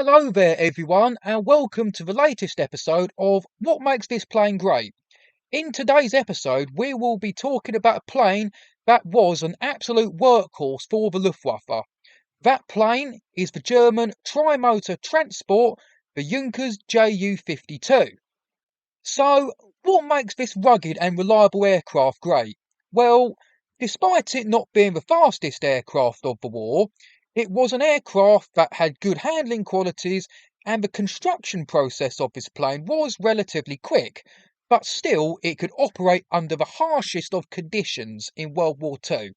Hello there, everyone, and welcome to the latest episode of What Makes This Plane Great. In today's episode, we will be talking about a plane that was an absolute workhorse for the Luftwaffe. That plane is the German tri-motor transport, the Junkers Ju-52. So, what makes this rugged and reliable aircraft great? Well, despite it not being the fastest aircraft of the war, it was an aircraft that had good handling qualities, and the construction process of this plane was relatively quick, but still it could operate under the harshest of conditions in World War II.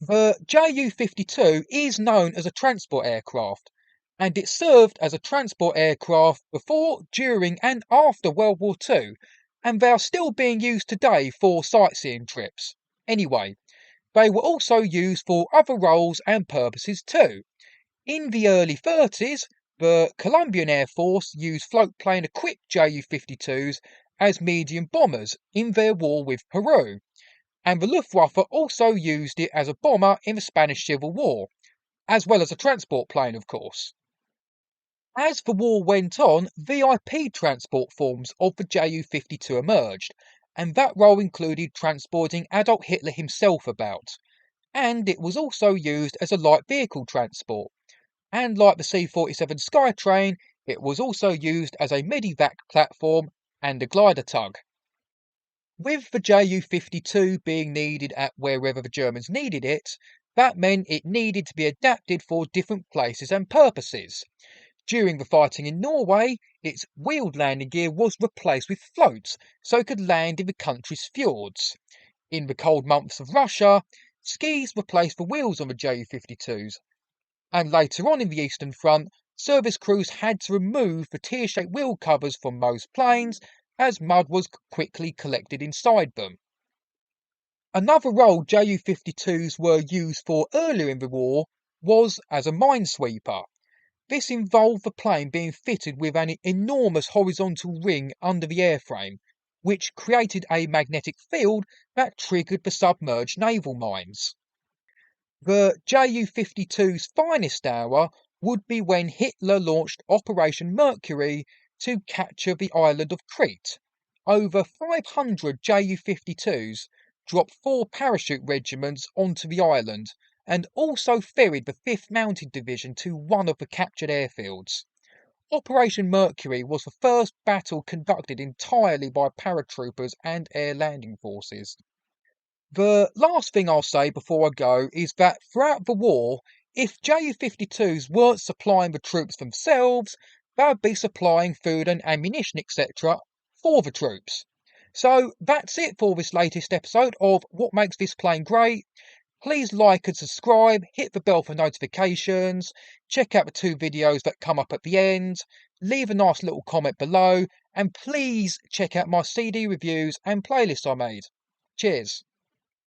The Ju-52 is known as a transport aircraft, and it served as a transport aircraft before, during and after World War II, and they are still being used today for sightseeing trips. Anyway, they were also used for other roles and purposes too. In the early 30s, the Colombian Air Force used float-plane-equipped Ju-52s as medium bombers in their war with Peru, and the Luftwaffe also used it as a bomber in the Spanish Civil War, as well as a transport plane, of course. As the war went on, VIP transport forms of the Ju-52 emerged, and that role included transporting Adolf Hitler himself about, and it was also used as a light vehicle transport, and like the C-47 Skytrain, it was also used as a medevac platform and a glider tug. With the Ju-52 being needed at wherever the Germans needed it, that meant it needed to be adapted for different places and purposes. During the fighting in Norway, its wheeled landing gear was replaced with floats so it could land in the country's fjords. In the cold months of Russia, skis replaced the wheels on the Ju-52s. And later on in the Eastern Front, service crews had to remove the tear-shaped wheel covers from most planes as mud was quickly collected inside them. Another role Ju-52s were used for earlier in the war was as a minesweeper. This involved the plane being fitted with an enormous horizontal ring under the airframe, which created a magnetic field that triggered the submerged naval mines. The Ju-52's finest hour would be when Hitler launched Operation Mercury to capture the island of Crete. Over 500 Ju-52s dropped 4 parachute regiments onto the island and also ferried the 5th Mounted Division to one of the captured airfields. Operation Mercury was the first battle conducted entirely by paratroopers and air landing forces. The last thing I'll say before I go is that throughout the war, if Ju-52s weren't supplying the troops themselves, they'd be supplying food and ammunition, etc., for the troops. So that's it for this latest episode of What Makes This Plane Great. Please like and subscribe, hit the bell for notifications, check out the 2 videos that come up at the end, leave a nice little comment below, and please check out my CD reviews and playlists I made. Cheers.